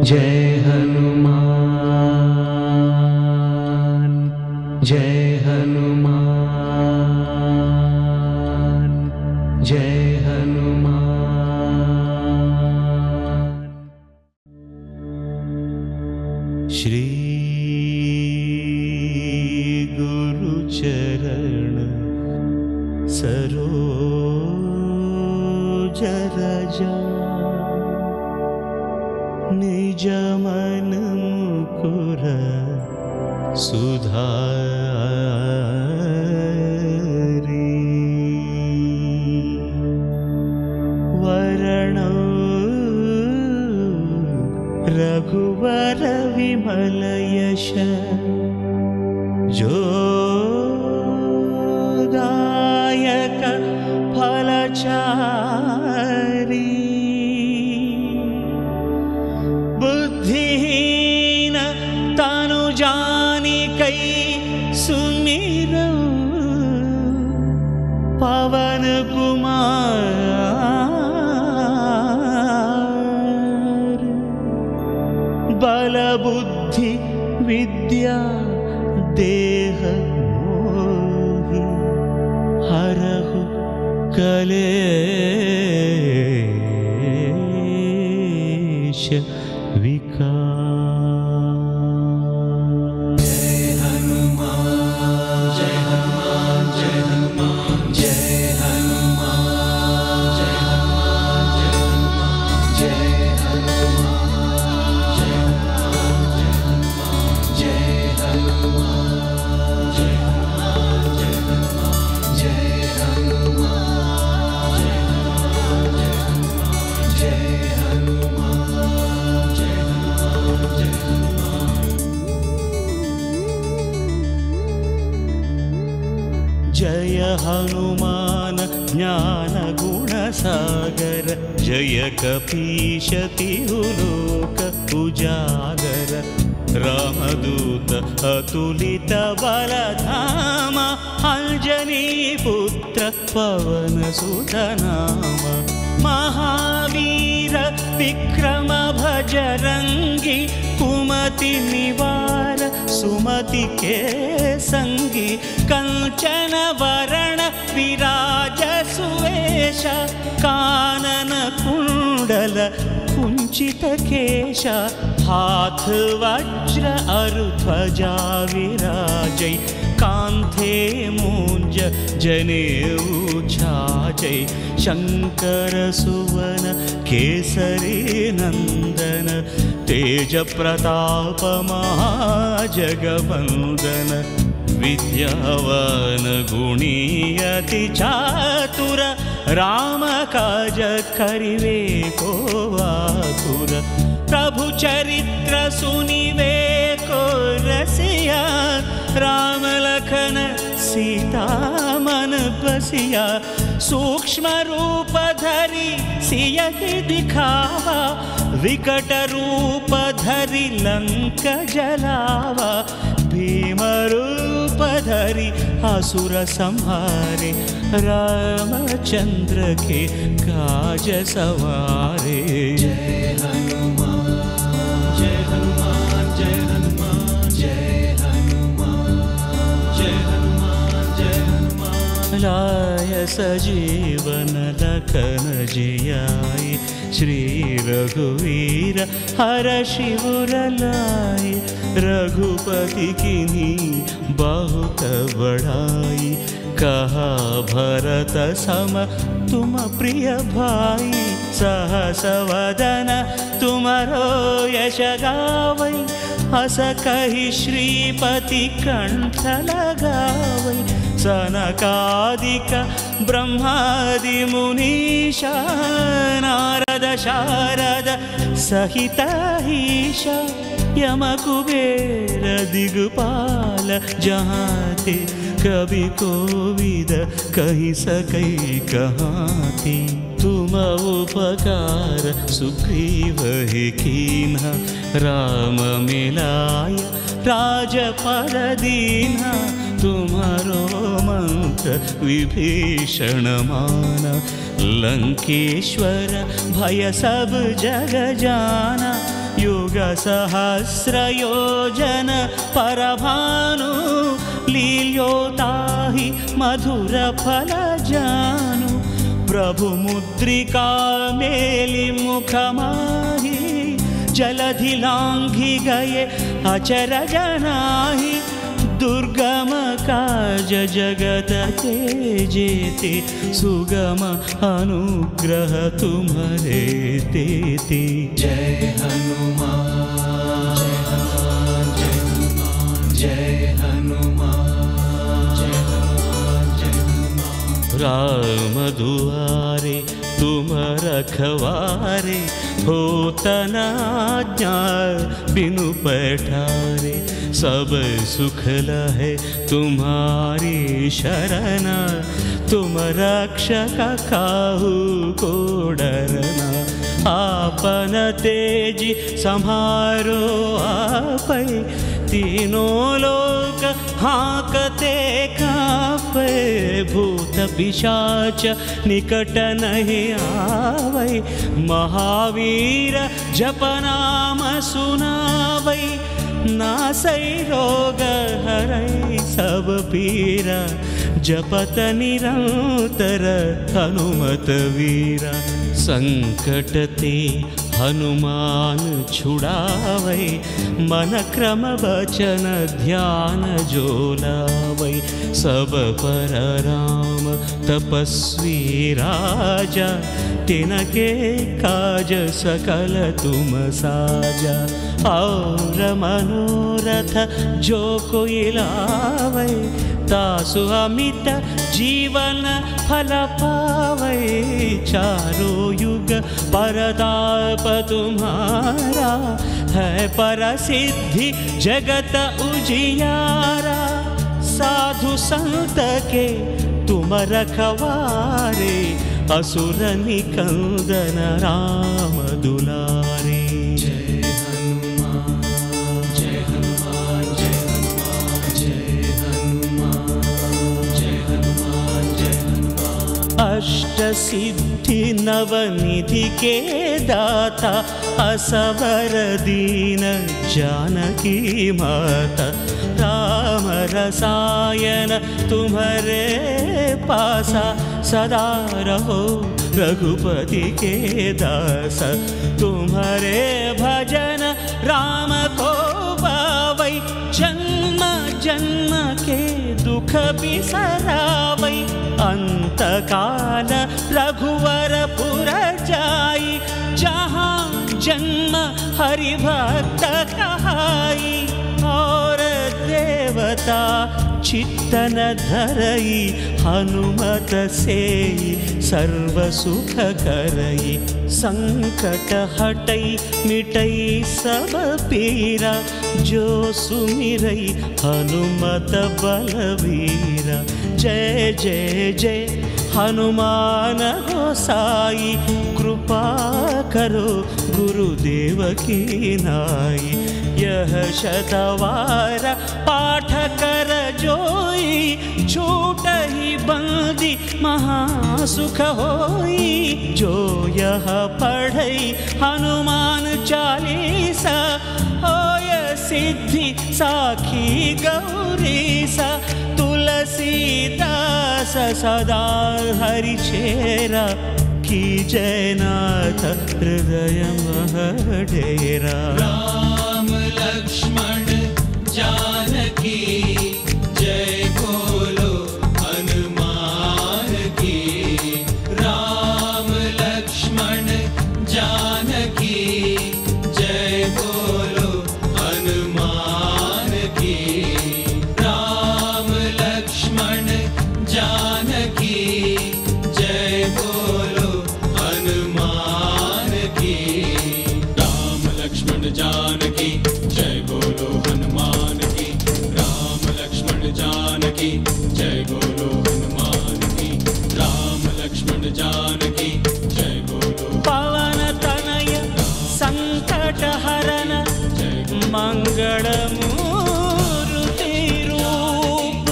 जय हनुमान जय हनुमान जय हनुमान। श्री गुरु चरण सरोज रज निज मन मुकुर सुधारी वरण रघुवर विमल यश जोदायक फलचारी बुद्धिहीन तनु जानिकै सुमिरौ पवन कुमार। बल बुद्धि विद्या देह मोहि हरहु कलेश विकार। जय हनुमान जय हनुमान जय हनुमान जय हनुमान जय हनुमान जय हनुमान जय हनुमान जय हनुमान जय हनुमान जय हनुमान जय हनुमान जय जय हनुमान ज्ञान गुण सागर जय कपीश तिहुलोक उजागर। रामदूत अतुलित बलधाम अंजनी पुत्र पवन सुत नाम। महावीर विक्रम भजरंगी कुमति निवार सुमति के संगी। कंचन वरण विराज सुवेश कानन कुंडल कुंचित केश। हाथ वज्र अरुध्वजा विराजै कांधे मूंज जनेऊ छाजै। शंकर सुवन केसरी नंदन तेज प्रताप महाजगवंदन। विद्यावान गुणी अति चातुर राम काज करिवे को आतुर। प्रभु चरित्र सुनिवे को रसिया राम लखन सीता मन बसिया। सूक्ष्म रूप धरि सियहि दिखावा विकट रूप धरि लंक जलावा। भीम रूप धरि असुर संहारे रामचंद्र के काज सवारे। जय हनुमान जय हनुमान जय हनुमान जय हनुमान जय हनुमान जय हनुमान। लाय सजीवन लखन जियाय श्री रघुवीर हरषि उर लाए। रघुपति कीन्ही बहुत बड़ाई कहा भरत सम तुम प्रिय भाई। सहस वदन तुमरो यश गावै अस कहि श्रीपति कंठ लगावै। सनकादिक ब्रह्मादि मुनीशा नारद शारद सहित ईशा। यम कुबेर दिगपाल जहाँते कवि कोविद कहि सकै कहाँते। तुम उपकार सुग्रीव ही कीन्हा राम मिलाय राजपद दीन्हा। तुम्हारो मंत्र विभीषण माना लंकेश्वर भय सब जग जाना। युगसहस्रयोजन परभानु लील्योताहि मधुरफलजानु प्रभुमुद्रिका मेलिमुखमाहि जलधि लांघि गए अचर जनाहि दुर्गम काज जगत के जेते सुगम अनुग्रह तुम्हारे देते। जय हनुमान जय हनुमान जय हनुमान जय हनुमान जय हनुमान। राम दुआरे तुम रखवारे होत न आज्ञा बिनु पैठारे सब सुख लहे तुम्हारी शरण तुम रक्षक काहू को डरना आपन तेजी सम्हारो आपै तीनों लोक हाँकते कांपे भूत पिशाच निकट नहीं आवै महावीर जप नाम सुनावै नासै रोग हरै सब पीरा जपत निरंतर हनुमत वीरा संकट ते हनुमान छुड़ावै मन क्रम वचन ध्यान जो लावै सब पर राम तपस्वी राजा तिनके काज सकल तुम साजा और मनोरथ जो कोई लावै तासु अमित जीवन फल पावै चारों युग परताप तुम्हारा है परसिद्धि जगत उजियारा साधु संत के तुम रखवारे असुर निकंदन राम दुलारे। जय हनुमान जय हनुमान जय हनुमान जय हनुमान जय हनुमान जय हनुमान। अष्ट सिद्धि नवनिधि के दाता असवर दीन जानकी माता राम रसायन तुम्हारे पासा सदा रहो रघुपति के दास तुम्हारे भजन राम को पावै जन्म जन्म के दुख बिसरावै अंत काल रघुवर पुर जाई जहाँ जन्म हरि भक्त कहाई और देवता चित्तन धरई हनुमत से सर्व सुख करई संकट हटई मिटई सब पीरा जो सुमिरई हनुमत बलवीरा। जय जय जय हनुमान गोसाई कृपा करो गुरुदेव की नाई यह शतवार पाठ कर जोई छूट ही बंदी महासुख होई जो यह पढ़ई हनुमान चालीसा होय सिद्धि साखी गौरीसा तुलसीदास सदा हरि चेरा की जयनाथ हृदय मह डेरा। राम लक्ष्मण जानकी जय बोलो हनुमान की। राम लक्ष्मण जानकी जय बोलो हनुमान की। राम लक्ष्मण जानकी जय बोलो हनुमान की। राम लक्ष्मण जानकी जय बोलो हनुमान की। राम लक्ष्मण जानकी जय बोलो हनुमान की। राम लक्ष्मण जानकी जय बोलो। पवन तनय संकट हरन मंगल मूर्ति रूप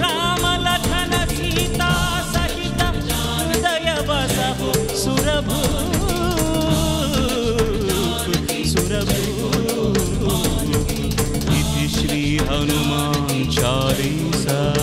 राम लखन सीता सहित हृदय बसहु सुरभूप सुरभूप हनुमान चालीसा।